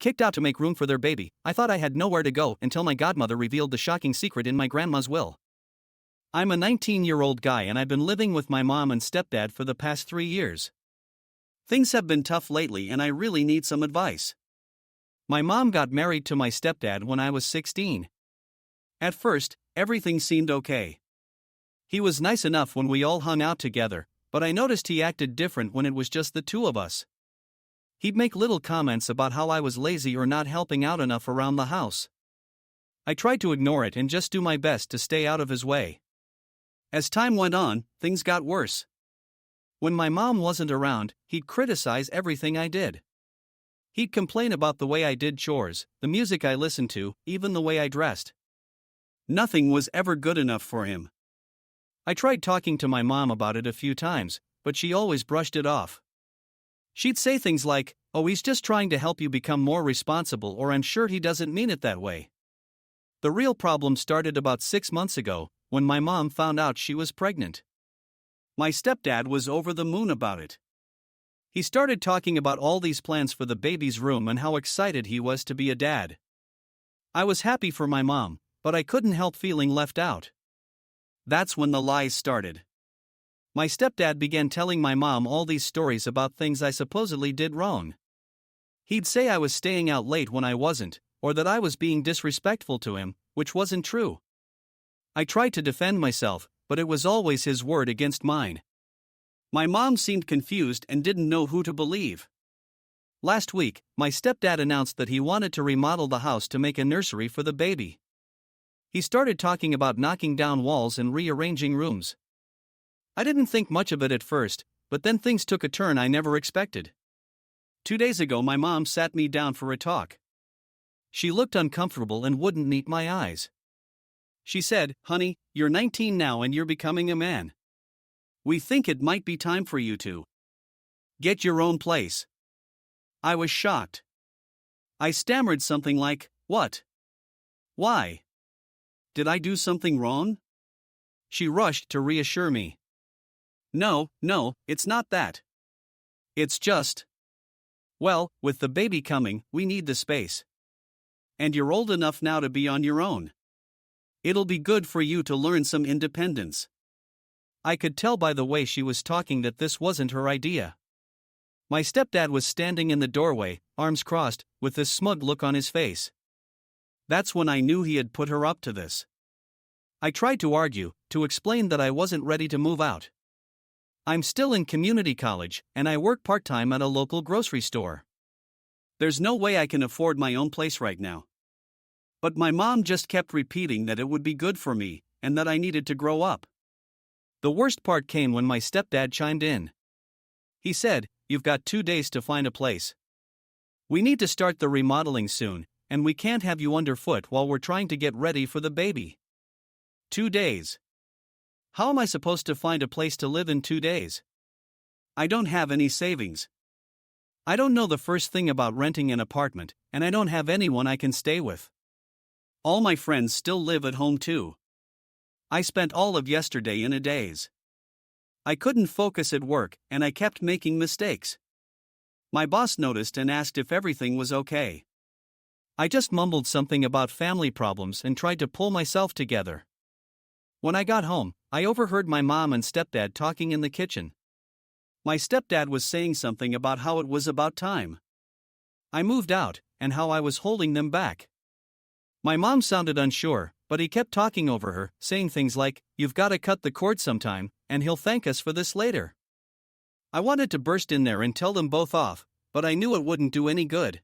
kicked out to make room for their baby. I thought I had nowhere to go until my godmother revealed the shocking secret in my grandma's will. I'm a 19-year-old guy and I've been living with my mom and stepdad for the past 3 years. Things have been tough lately and I really need some advice. My mom got married to my stepdad when I was 16. At first, everything seemed okay. He was nice enough when we all hung out together, but I noticed he acted different when it was just the two of us. He'd make little comments about how I was lazy or not helping out enough around the house. I tried to ignore it and just do my best to stay out of his way. As time went on, things got worse. When my mom wasn't around, he'd criticize everything I did. He'd complain about the way I did chores, the music I listened to, even the way I dressed. Nothing was ever good enough for him. I tried talking to my mom about it a few times, but she always brushed it off. She'd say things like, "Oh, he's just trying to help you become more responsible," or "I'm sure he doesn't mean it that way." The real problem started about 6 months ago, when my mom found out she was pregnant. My stepdad was over the moon about it. He started talking about all these plans for the baby's room and how excited he was to be a dad. I was happy for my mom, but I couldn't help feeling left out. That's when the lies started. My stepdad began telling my mom all these stories about things I supposedly did wrong. He'd say I was staying out late when I wasn't, or that I was being disrespectful to him, which wasn't true. I tried to defend myself, but it was always his word against mine. My mom seemed confused and didn't know who to believe. Last week, my stepdad announced that he wanted to remodel the house to make a nursery for the baby. He started talking about knocking down walls and rearranging rooms. I didn't think much of it at first, but then things took a turn I never expected. 2 days ago, my mom sat me down for a talk. She looked uncomfortable and wouldn't meet my eyes. She said, "Honey, you're 19 now and you're becoming a man. We think it might be time for you to get your own place." I was shocked. I stammered something like, "What? Why? Did I do something wrong?" She rushed to reassure me. No, it's not that. It's just, well, with the baby coming, we need the space. And you're old enough now to be on your own. It'll be good for you to learn some independence." I could tell by the way she was talking that this wasn't her idea. My stepdad was standing in the doorway, arms crossed, with this smug look on his face. That's when I knew he had put her up to this. I tried to argue, to explain that I wasn't ready to move out. I'm still in community college, and I work part-time at a local grocery store. There's no way I can afford my own place right now. But my mom just kept repeating that it would be good for me, and that I needed to grow up. The worst part came when my stepdad chimed in. He said, "You've got 2 days to find a place. We need to start the remodeling soon, and we can't have you underfoot while we're trying to get ready for the baby." 2 days. How am I supposed to find a place to live in 2 days? I don't have any savings. I don't know the first thing about renting an apartment, and I don't have anyone I can stay with. All my friends still live at home too. I spent all of yesterday in a daze. I couldn't focus at work, and I kept making mistakes. My boss noticed and asked if everything was okay. I just mumbled something about family problems and tried to pull myself together. When I got home, I overheard my mom and stepdad talking in the kitchen. My stepdad was saying something about how it was about time I moved out, and how I was holding them back. My mom sounded unsure, but he kept talking over her, saying things like, "You've got to cut the cord sometime, and he'll thank us for this later." I wanted to burst in there and tell them both off, but I knew it wouldn't do any good.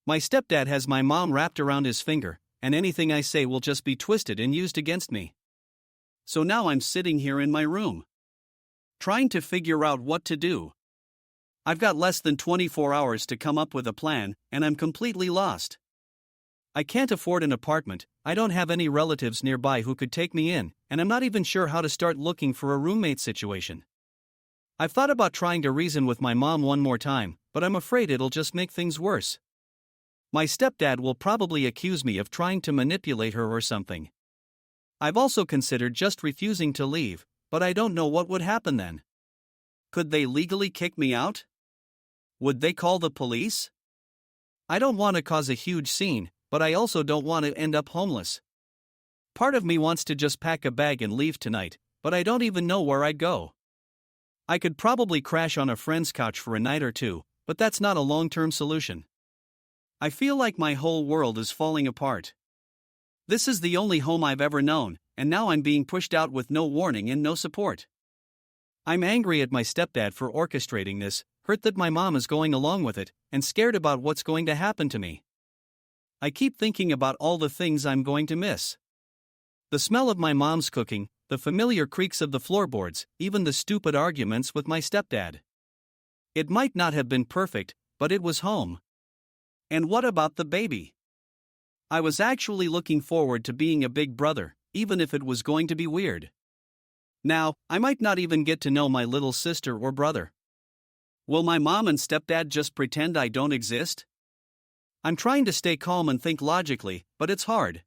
My stepdad has my mom wrapped around his finger, and anything I say will just be twisted and used against me. So now I'm sitting here in my room, trying to figure out what to do. I've got less than 24 hours to come up with a plan, and I'm completely lost. I can't afford an apartment, I don't have any relatives nearby who could take me in, and I'm not even sure how to start looking for a roommate situation. I've thought about trying to reason with my mom one more time, but I'm afraid it'll just make things worse. My stepdad will probably accuse me of trying to manipulate her or something. I've also considered just refusing to leave, but I don't know what would happen then. Could they legally kick me out? Would they call the police? I don't want to cause a huge scene, but I also don't want to end up homeless. Part of me wants to just pack a bag and leave tonight, but I don't even know where I'd go. I could probably crash on a friend's couch for a night or two, but that's not a long-term solution. I feel like my whole world is falling apart. This is the only home I've ever known, and now I'm being pushed out with no warning and no support. I'm angry at my stepdad for orchestrating this, hurt that my mom is going along with it, and scared about what's going to happen to me. I keep thinking about all the things I'm going to miss. The smell of my mom's cooking, the familiar creaks of the floorboards, even the stupid arguments with my stepdad. It might not have been perfect, but it was home. And what about the baby? I was actually looking forward to being a big brother, even if it was going to be weird. Now, I might not even get to know my little sister or brother. Will my mom and stepdad just pretend I don't exist? I'm trying to stay calm and think logically, but it's hard.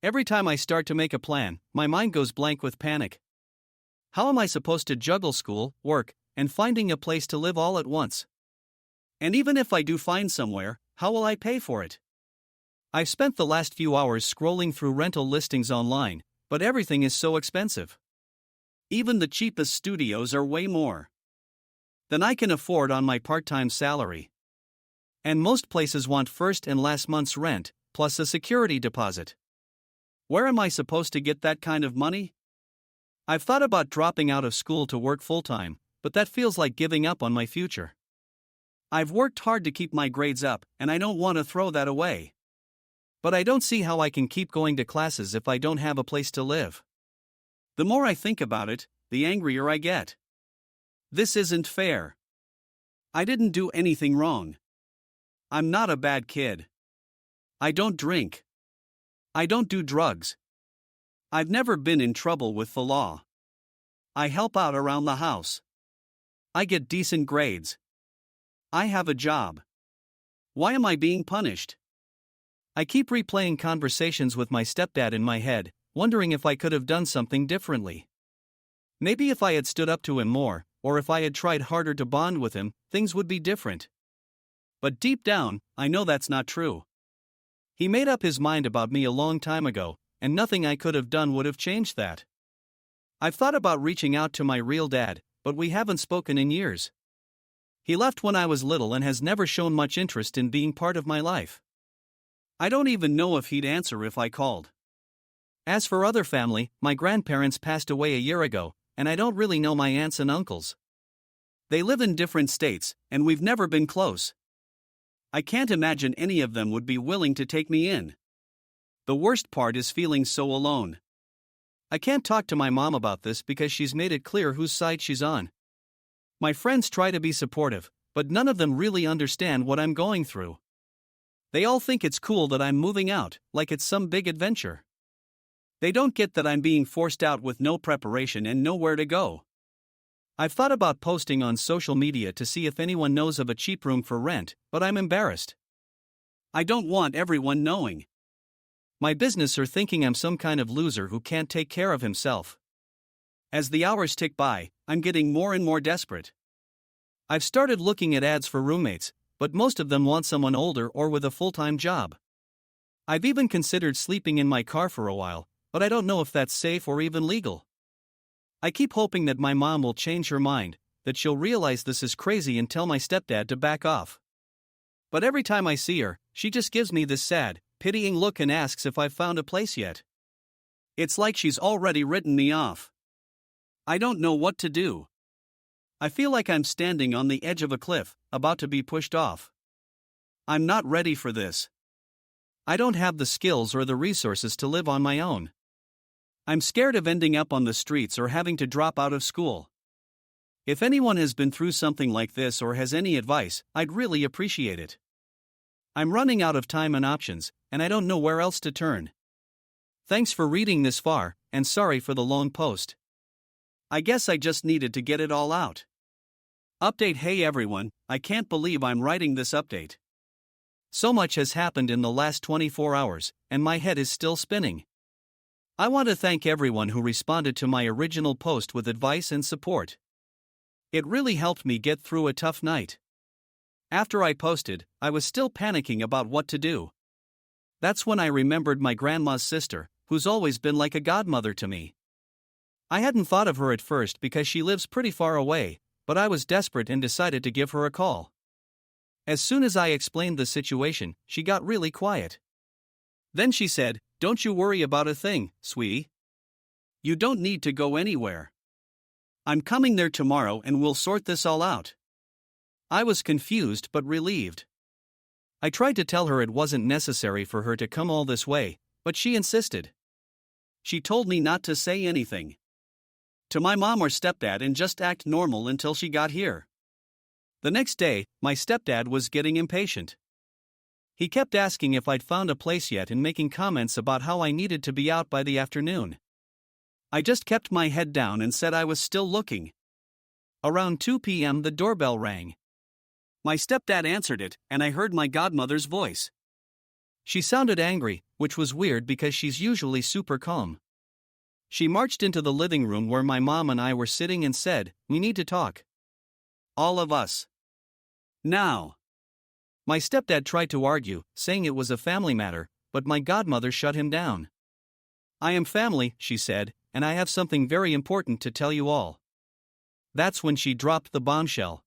Every time I start to make a plan, my mind goes blank with panic. How am I supposed to juggle school, work, and finding a place to live all at once? And even if I do find somewhere, how will I pay for it? I've spent the last few hours scrolling through rental listings online, but everything is so expensive. Even the cheapest studios are way more than I can afford on my part-time salary. And most places want first and last month's rent, plus a security deposit. Where am I supposed to get that kind of money? I've thought about dropping out of school to work full-time, but that feels like giving up on my future. I've worked hard to keep my grades up, and I don't want to throw that away. But I don't see how I can keep going to classes if I don't have a place to live. The more I think about it, the angrier I get. This isn't fair. I didn't do anything wrong. I'm not a bad kid. I don't drink. I don't do drugs. I've never been in trouble with the law. I help out around the house. I get decent grades. I have a job. Why am I being punished? I keep replaying conversations with my stepdad in my head, wondering if I could have done something differently. Maybe if I had stood up to him more, or if I had tried harder to bond with him, things would be different. But deep down, I know that's not true. He made up his mind about me a long time ago, and nothing I could have done would have changed that. I've thought about reaching out to my real dad, but we haven't spoken in years. He left when I was little and has never shown much interest in being part of my life. I don't even know if he'd answer if I called. As for other family, my grandparents passed away a year ago, and I don't really know my aunts and uncles. They live in different states, and we've never been close. I can't imagine any of them would be willing to take me in. The worst part is feeling so alone. I can't talk to my mom about this because she's made it clear whose side she's on. My friends try to be supportive, but none of them really understand what I'm going through. They all think it's cool that I'm moving out, like it's some big adventure. They don't get that I'm being forced out with no preparation and nowhere to go. I've thought about posting on social media to see if anyone knows of a cheap room for rent, but I'm embarrassed. I don't want everyone knowing. My business are thinking I'm some kind of loser who can't take care of himself. As the hours tick by, I'm getting more and more desperate. I've started looking at ads for roommates, but most of them want someone older or with a full-time job. I've even considered sleeping in my car for a while, but I don't know if that's safe or even legal. I keep hoping that my mom will change her mind, that she'll realize this is crazy and tell my stepdad to back off. But every time I see her, she just gives me this sad, pitying look and asks if I've found a place yet. It's like she's already written me off. I don't know what to do. I feel like I'm standing on the edge of a cliff, about to be pushed off. I'm not ready for this. I don't have the skills or the resources to live on my own. I'm scared of ending up on the streets or having to drop out of school. If anyone has been through something like this or has any advice, I'd really appreciate it. I'm running out of time and options, and I don't know where else to turn. Thanks for reading this far, and sorry for the long post. I guess I just needed to get it all out. Update. Hey everyone, I can't believe I'm writing this update. So much has happened in the last 24 hours, and my head is still spinning. I want to thank everyone who responded to my original post with advice and support. It really helped me get through a tough night. After I posted, I was still panicking about what to do. That's when I remembered my grandma's sister, who's always been like a godmother to me. I hadn't thought of her at first because she lives pretty far away, but I was desperate and decided to give her a call. As soon as I explained the situation, she got really quiet. Then she said, "Don't you worry about a thing, sweetie. You don't need to go anywhere. I'm coming there tomorrow and we'll sort this all out." I was confused but relieved. I tried to tell her it wasn't necessary for her to come all this way, but she insisted. She told me not to say anything to my mom or stepdad and just act normal until she got here. The next day, my stepdad was getting impatient. He kept asking if I'd found a place yet and making comments about how I needed to be out by the afternoon. I just kept my head down and said I was still looking. Around 2 p.m. the doorbell rang. My stepdad answered it, and I heard my godmother's voice. She sounded angry, which was weird because she's usually super calm. She marched into the living room where my mom and I were sitting and said, "We need to talk. All of us. Now." My stepdad tried to argue, saying it was a family matter, but my godmother shut him down. "I am family," she said, "and I have something very important to tell you all." That's when she dropped the bombshell.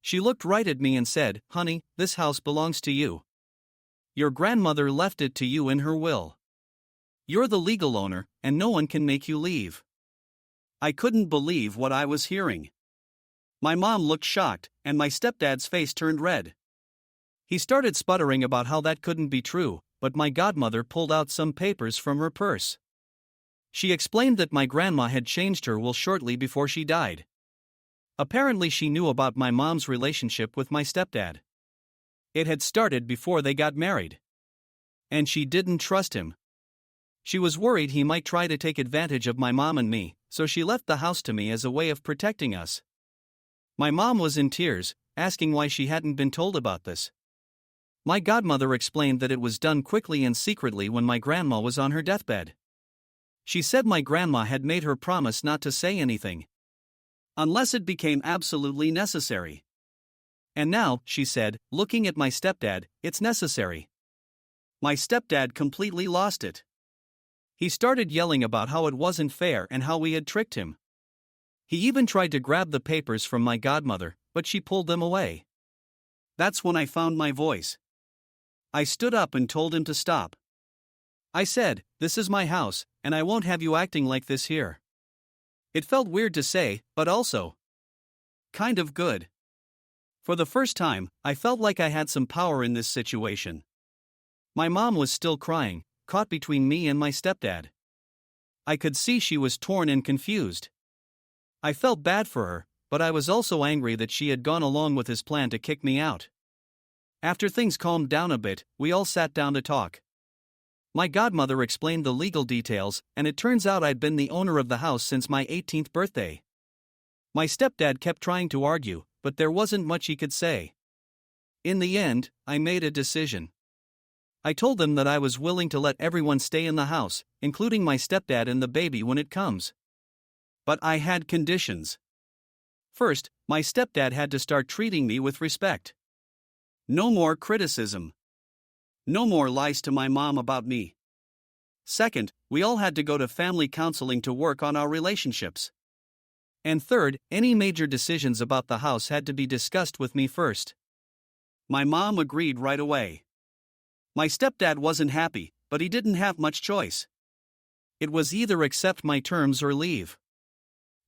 She looked right at me and said, "Honey, this house belongs to you. Your grandmother left it to you in her will. You're the legal owner, and no one can make you leave." I couldn't believe what I was hearing. My mom looked shocked, and my stepdad's face turned red. He started sputtering about how that couldn't be true, but my godmother pulled out some papers from her purse. She explained that my grandma had changed her will shortly before she died. Apparently she knew about my mom's relationship with my stepdad. It had started before they got married. And she didn't trust him. She was worried he might try to take advantage of my mom and me, so she left the house to me as a way of protecting us. My mom was in tears, asking why she hadn't been told about this. My godmother explained that it was done quickly and secretly when my grandma was on her deathbed. She said my grandma had made her promise not to say anything unless it became absolutely necessary. And now, she said, looking at my stepdad, it's necessary. My stepdad completely lost it. He started yelling about how it wasn't fair and how we had tricked him. He even tried to grab the papers from my godmother, but she pulled them away. That's when I found my voice. I stood up and told him to stop. I said, "This is my house, and I won't have you acting like this here." It felt weird to say, but also kind of good. For the first time, I felt like I had some power in this situation. My mom was still crying, caught between me and my stepdad. I could see she was torn and confused. I felt bad for her, but I was also angry that she had gone along with his plan to kick me out. After things calmed down a bit, we all sat down to talk. My godmother explained the legal details, and it turns out I'd been the owner of the house since my 18th birthday. My stepdad kept trying to argue, but there wasn't much he could say. In the end, I made a decision. I told them that I was willing to let everyone stay in the house, including my stepdad and the baby when it comes. But I had conditions. First, my stepdad had to start treating me with respect. No more criticism. No more lies to my mom about me. Second, we all had to go to family counseling to work on our relationships. And third, any major decisions about the house had to be discussed with me first. My mom agreed right away. My stepdad wasn't happy, but he didn't have much choice. It was either accept my terms or leave.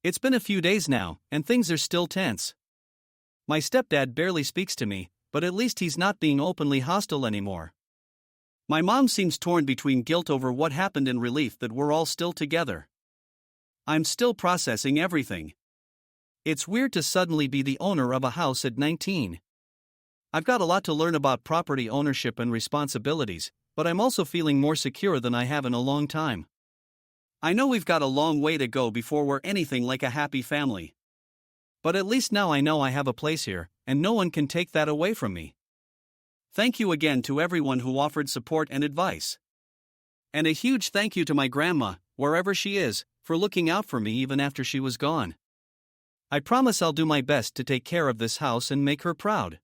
It's been a few days now, and things are still tense. My stepdad barely speaks to me, but at least he's not being openly hostile anymore. My mom seems torn between guilt over what happened and relief that we're all still together. I'm still processing everything. It's weird to suddenly be the owner of a house at 19. I've got a lot to learn about property ownership and responsibilities, but I'm also feeling more secure than I have in a long time. I know we've got a long way to go before we're anything like a happy family. But at least now I know I have a place here, and no one can take that away from me. Thank you again to everyone who offered support and advice. And a huge thank you to my grandma, wherever she is, for looking out for me even after she was gone. I promise I'll do my best to take care of this house and make her proud.